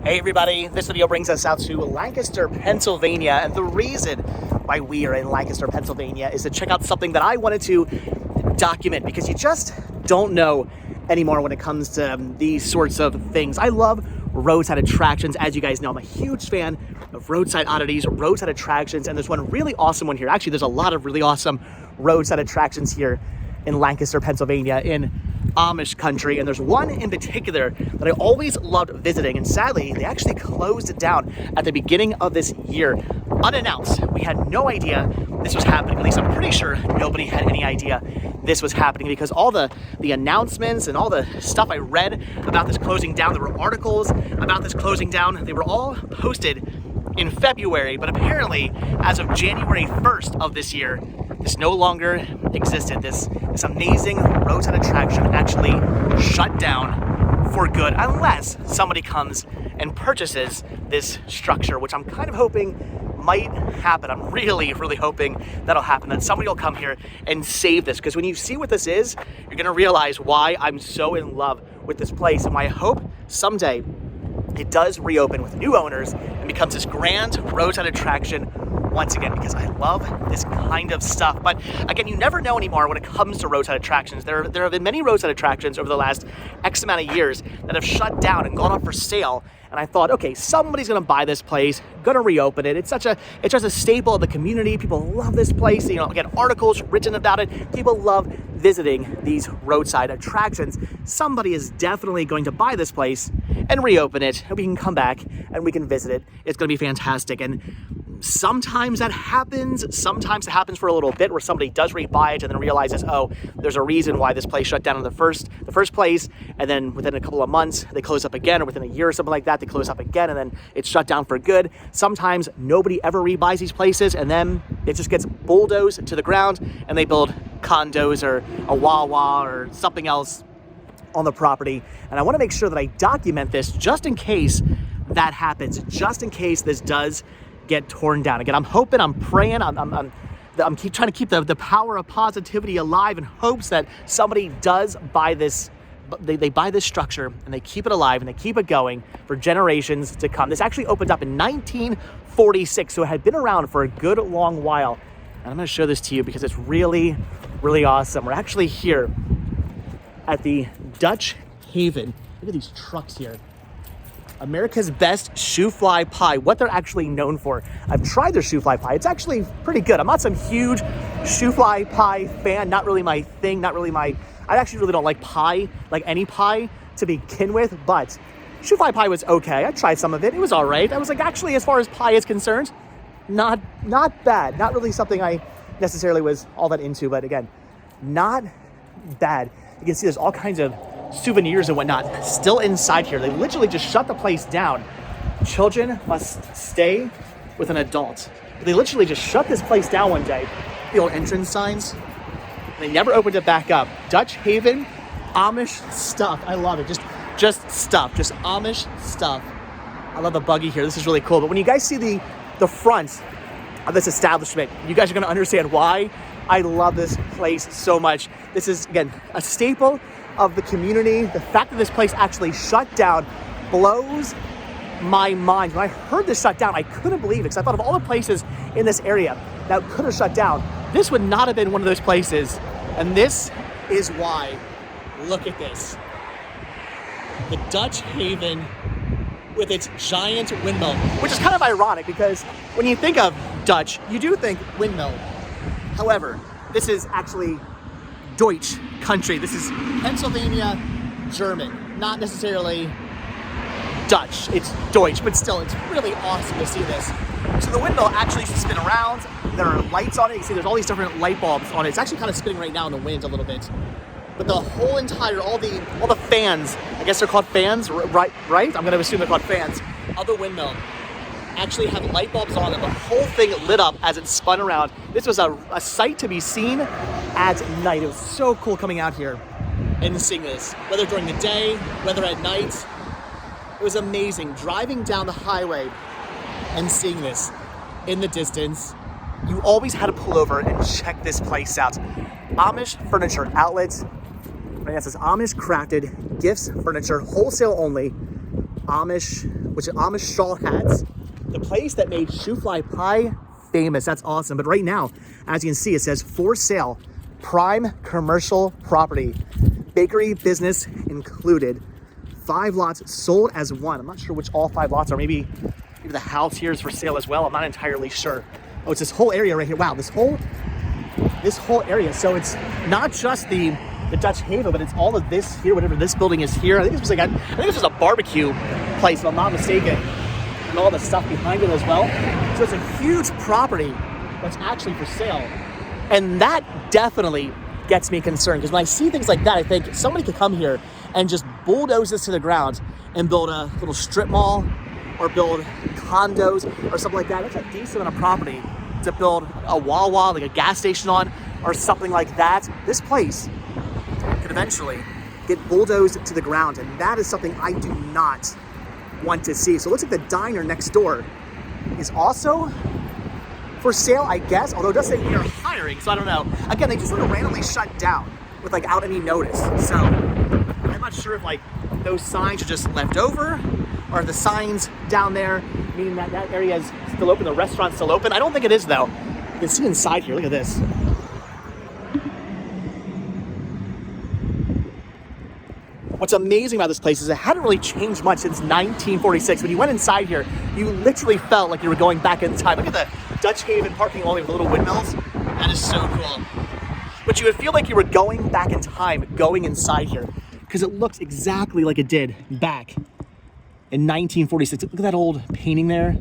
Hey everybody, this video brings us out to Lancaster, Pennsylvania, and the reason why we are in Lancaster, Pennsylvania is to check out something that I wanted to document because you just don't know anymore when it comes to these sorts of things. I love roadside attractions. As you guys know, I'm a huge fan of roadside oddities, roadside attractions, and there's one really awesome one here. Actually, there's a lot of really awesome roadside attractions here in Lancaster, Pennsylvania, in Amish Country, and there's one in particular that I always loved visiting, and sadly they actually closed it down at the beginning of this year unannounced. We had no idea this was happening. At least I'm pretty sure nobody had any idea this was happening, because all the announcements and all the stuff I read about this closing down, there were articles about this closing down, they were all posted in February, but apparently as of January 1st of this year, this no longer existed. This amazing roadside attraction actually shut down for good, unless somebody comes and purchases this structure, which I'm kind of hoping might happen. I'm really hoping that'll happen, that somebody will come here and save this, because when you see what this is, you're gonna realize why I'm so in love with this place, and why I hope someday it does reopen with new owners and becomes this grand roadside attraction once again, because I love this kind of stuff. But again, you never know anymore when it comes to roadside attractions. There have been many roadside attractions over the last X amount of years that have shut down and gone up for sale. And I thought, okay, somebody's gonna buy this place, gonna reopen it. It's just a staple of the community. People love this place. You know, again, articles written about it. People love visiting these roadside attractions. Somebody is definitely going to buy this place and reopen it, and we can come back and we can visit it. It's gonna be fantastic. And sometimes that happens. Sometimes it happens for a little bit where somebody does rebuy it and then realizes, oh, there's a reason why this place shut down in the first place. And then within a couple of months, they close up again, or within a year or something like that, they close up again, and then it's shut down for good. Sometimes nobody ever rebuys these places, and then it just gets bulldozed to the ground, and they build condos or a Wawa or something else on the property. And I want to make sure that I document this just in case that happens, just in case this does get torn down. Again, I'm hoping, I'm praying, I'm trying to keep the power of positivity alive in hopes that somebody does buy this. They buy this structure and they keep it alive and they keep it going for generations to come. This actually opened up in 1946, so it had been around for a good long while. And I'm going to show this to you because it's really awesome. We're actually here at the Dutch Haven. Look at these trucks here. America's best Shoo-Fly Pie, what they're actually known for. I've tried their Shoo-Fly Pie. It's actually pretty good. I'm not some huge Shoo-Fly Pie fan, not really my thing, I actually really don't like pie, like any pie to begin with, but Shoo-Fly Pie was okay. I tried some of it. It was all right. I was like, actually, as far as pie is concerned, not bad. Not really something I necessarily was all that into, but again, not bad. You can see there's all kinds of souvenirs and whatnot still inside here. They literally just shut the place down. Children must stay with an adult. They literally just shut this place down one day. The old entrance signs. They never opened it back up. Dutch Haven, Amish stuff. I love it. Just stuff. Just Amish stuff. I love the buggy here. This is really cool. But when you guys see the front of this establishment, you guys are going to understand why I love this place so much. This is, again, a staple of the community. The fact that this place actually shut down blows my mind. When I heard this shut down, I couldn't believe it, because I thought of all the places in this area that could have shut down. This would not have been one of those places, and this is why. Look at this. The Dutch Haven with its giant windmill, which is kind of ironic because when you think of Dutch, you do think windmill. However, this is actually Deutsch country. This is Pennsylvania German, not necessarily Dutch. It's Deutsch, but still, it's really awesome to see this. So the windmill actually spin around. There are lights on it. You can see there's all these different light bulbs on it. It's actually kind of spinning right now in the wind a little bit. But the whole entire, all the fans, I guess they're called fans, right? I'm going to assume they're called fans, of the windmill actually have light bulbs on them. The whole thing lit up as it spun around. This was a sight to be seen at night. It was so cool coming out here and seeing this, whether during the day, whether at night. It was amazing driving down the highway and seeing this in the distance. You always had to pull over and check this place out. Amish Furniture Outlet. Right, it says Amish Crafted Gifts Furniture, wholesale only. Amish which is Amish straw hats. The place that made Shoo-Fly Pie famous. That's awesome. But right now, as you can see, it says for sale, prime commercial property, bakery business included. 5 lots sold as one. I'm not sure which all 5 lots are. Maybe the house here is for sale as well. I'm not entirely sure. Oh, it's this whole area right here. Wow, this whole area. So it's not just the Dutch Haven, but it's all of this here, whatever this building is here. I think this was a barbecue place, if I'm not mistaken. And all the stuff behind it as well. So it's a huge property that's actually for sale. And that definitely gets me concerned, because when I see things like that, I think somebody could come here and just bulldoze this to the ground and build a little strip mall or build condos or something like that. That's a decent amount of property to build a Wawa, like a gas station on, or something like that. This place could eventually get bulldozed to the ground, and that is something I do not want to see. So it looks like the diner next door is also for sale, I guess, although it does say we are hiring, so I don't know. Again, they just sort of randomly shut down without any notice. So I'm not sure if those signs are just left over, or the signs down there meaning that area is still open, the restaurant's still open. I don't think it is though. You can see inside here, look at this. What's amazing about this place is it hadn't really changed much since 1946. When you went inside here, you literally felt like you were going back in time. Look at the Dutch Haven parking only with the little windmills. That is so cool. But you would feel like you were going back in time, going inside here, because it looks exactly like it did back in 1946. Look at that old painting there.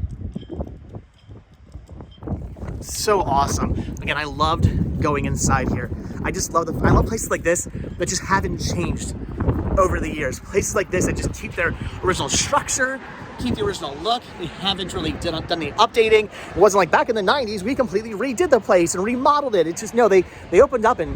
So awesome. Again, I loved going inside here. I love places like this that just haven't changed over the years. Places like this that just keep their original structure, keep the original look. They haven't really done any updating. It wasn't like back in the 90s, we completely redid the place and remodeled it. It's just, no, they opened up in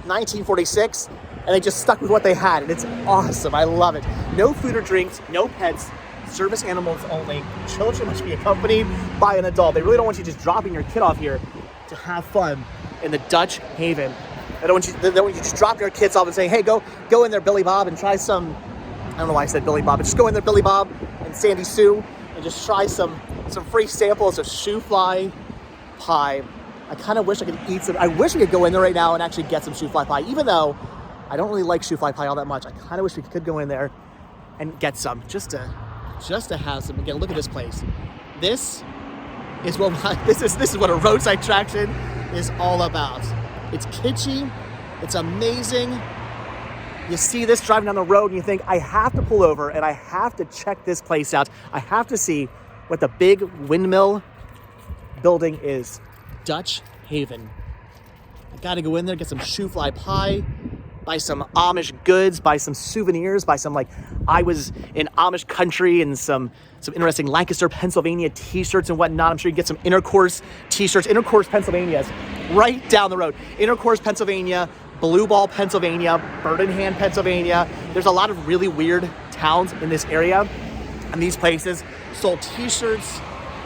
1946 and they just stuck with what they had, and it's awesome. I love it. No food or drinks, no pets, service animals only. Children must be accompanied by an adult. They really don't want you just dropping your kid off here to have fun in the Dutch Haven. They don't want you just drop your kids off and say, hey, go in there, Billy Bob, and try some, I don't know why I said Billy Bob, but just go in there, Billy Bob and Sandy Sue, and just try some free samples of Shoo-Fly Pie. I kind of wish I could eat some. I wish we could go in there right now and actually get some Shoo-Fly Pie, even though I don't really like Shoo-Fly Pie all that much. I kind of wish we could go in there and get some, just to have some. Again, look at this place. This is what this is what a roadside attraction is all about. It's kitschy, it's amazing. You see this driving down the road and you think, I have to pull over and I have to check this place out. I have to see what the big windmill building is. Dutch Haven. I gotta go in there, get some Shoo-Fly Pie, buy some Amish goods, buy some souvenirs, buy some, I was in Amish Country, and some interesting Lancaster, Pennsylvania t-shirts and whatnot. I'm sure you can get some Intercourse t-shirts. Intercourse, Pennsylvania is right down the road. Intercourse, Pennsylvania, Blue Ball, Pennsylvania, Birmingham, Pennsylvania. There's a lot of really weird towns in this area, and these places sold t-shirts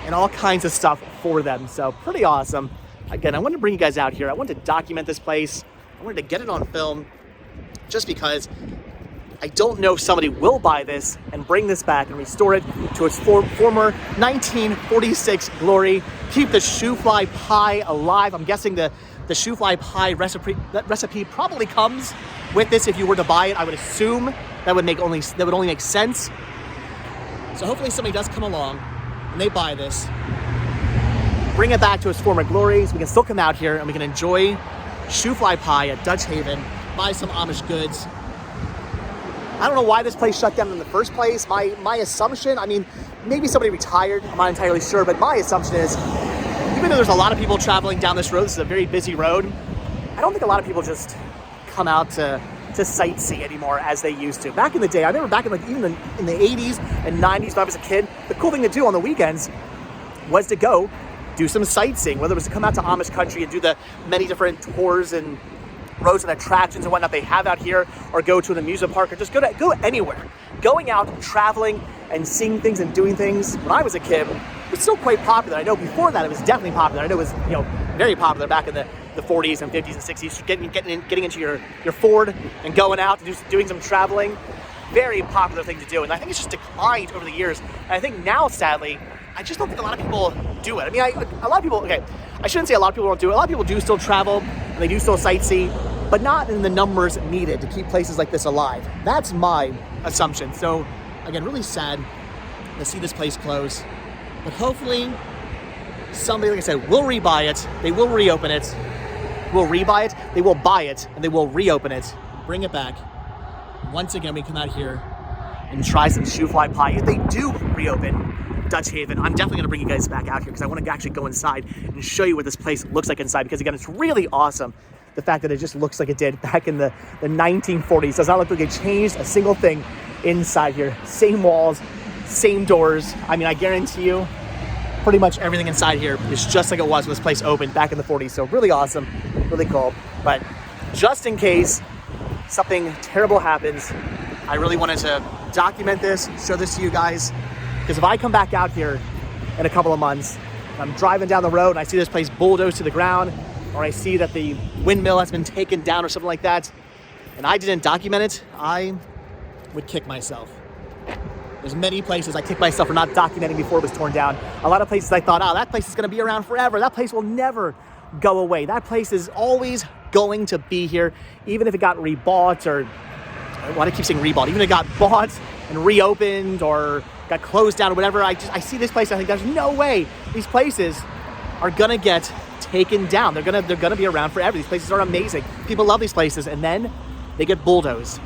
and all kinds of stuff for them. So pretty awesome. Again, I wanted to bring you guys out here. I wanted to document this place. I wanted to get it on film, just because I don't know if somebody will buy this and bring this back and restore it to its former 1946 glory. Keep the Shoo-Fly Pie alive. I'm guessing the Shoo-Fly Pie recipe probably comes with this if you were to buy it. I would assume that would only make sense. So hopefully somebody does come along and they buy this, bring it back to its former glories. We can still come out here and we can enjoy Shoo-Fly Pie at Dutch Haven, buy some Amish goods. I don't know why this place shut down in the first place. My assumption, maybe somebody retired, I'm not entirely sure, but my assumption is, even though there's a lot of people traveling down this road, this is a very busy road, I don't think a lot of people just come out to sightsee anymore as they used to. Back in the day, I remember back in even in the 80s and 90s when I was a kid, the cool thing to do on the weekends was to go do some sightseeing, whether it was to come out to Amish Country and do the many different tours and roads and attractions and whatnot they have out here, or go to an amusement park, or just go anywhere. Going out, traveling, and seeing things and doing things when I was a kid was still quite popular. I know before that it was definitely popular. I know it was very popular back in the 40s and 50s and 60s. Getting into your Ford and going out and doing some traveling. very popular thing to do, and I think it's just declined over the years. And I think now, sadly, I just don't think a lot of people do it. I mean, a lot of people, okay, I shouldn't say a lot of people don't do it. A lot of people do still travel, and they do still sightsee, but not in the numbers needed to keep places like this alive. That's my assumption. So, again, really sad to see this place close, but hopefully somebody, like I said, will rebuy it. They will reopen it. Will rebuy it. They will buy it, and they will reopen it. Bring it back. Once again, we come out here and try some Shoo-Fly Pie. If they do reopen Dutch Haven, I'm definitely going to bring you guys back out here because I want to actually go inside and show you what this place looks like inside, because, again, it's really awesome. The fact that it just looks like it did back in the 1940s. Does not look like they changed a single thing inside here. Same walls, same doors. I mean, I guarantee you, pretty much everything inside here is just like it was when this place opened back in the 40s. So really awesome, really cool. But just in case something terrible happens, I really wanted to document this, show this to you guys, because if I come back out here in a couple of months, I'm driving down the road and I see this place bulldozed to the ground, or I see that the windmill has been taken down or something like that, and I didn't document it, I would kick myself. There's many places I kick myself for not documenting before it was torn down. A lot of places I thought, oh, that place is going to be around forever. That place will never go away. That place is always going to be here, even if it got rebought, or why do I keep saying rebought? Even if it got bought and reopened or got closed down or whatever. I see this place, I think there's no way these places are gonna get taken down. They're gonna be around forever. These places are amazing. People love these places, and then they get bulldozed.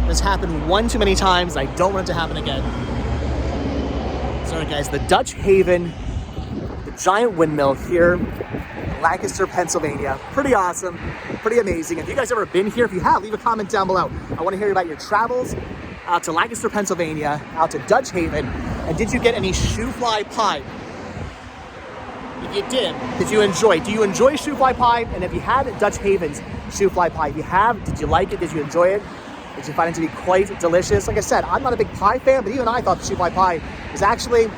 This happened one too many times. I don't want it to happen again. Sorry guys, the Dutch Haven, the giant windmill here in Lancaster, Pennsylvania. Pretty awesome, pretty amazing. If you guys ever been here, if you have, leave a comment down below. I want to hear about your travels out to Lancaster, Pennsylvania, out to Dutch Haven, and did you get any Shoo-Fly Pie? If you did you enjoy? Do you enjoy Shoo-Fly Pie? And if you had Dutch Haven's Shoo-Fly Pie, if you have, did you like it? Did you enjoy it? Did you find it to be quite delicious? Like I said, I'm not a big pie fan, but even I thought the Shoo-Fly Pie is actually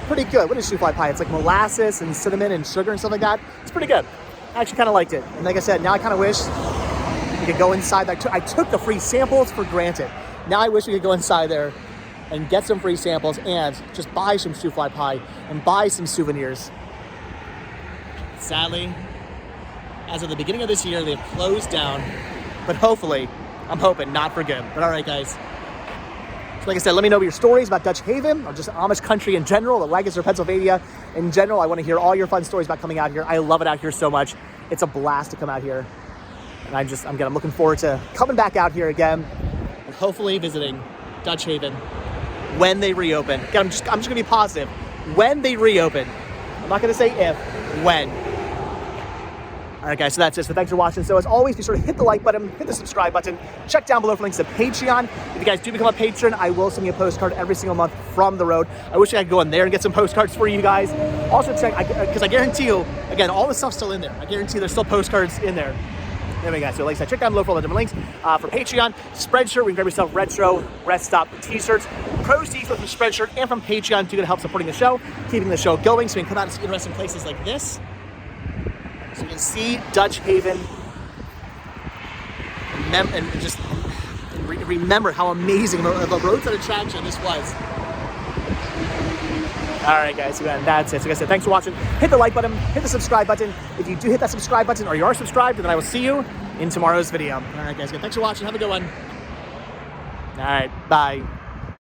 pretty good. What is Shoo-Fly Pie? It's like molasses and cinnamon and sugar and stuff like that. It's pretty good. I actually kind of liked it. And like I said, now I kind of wish we could go inside. I took the free samples for granted. Now I wish we could go inside there and get some free samples and just buy some Shoo-Fly Pie and buy some souvenirs. Sadly, as of the beginning of this year, they've closed down, but hopefully, I'm hoping not for good. But all right, guys. So like I said, let me know your stories about Dutch Haven or just Amish Country in general, the Lancaster, Pennsylvania in general. I want to hear all your fun stories about coming out here. I love it out here so much. It's a blast to come out here. And I'm looking forward to coming back out here again and hopefully visiting Dutch Haven when they reopen. Again, I'm just going to be positive. When they reopen. I'm not going to say if, when. All right, guys, so that's it. So thanks for watching. So as always, be sure to hit the like button, hit the subscribe button, check down below for links to Patreon. If you guys do become a patron, I will send you a postcard every single month from the road. I wish I could go in there and get some postcards for you guys. Also check, because I guarantee you, again, all the stuff's still in there. I guarantee there's still postcards in there. Anyway, guys, so like I said, check down below for all the different links. For Patreon, Spreadshirt, we can grab yourself retro, rest stop t-shirts. Proceeds from Spreadshirt and from Patreon to help supporting the show, keeping the show going, so we can come out and see interesting places like this. So you can see Dutch Haven and remember how amazing of a roadside attraction this was. All right, guys, so that's it. So like I said, thanks for watching. Hit the like button, hit the subscribe button. If you do hit that subscribe button or you are subscribed, then I will see you in tomorrow's video. All right, guys, thanks for watching. Have a good one. All right, bye.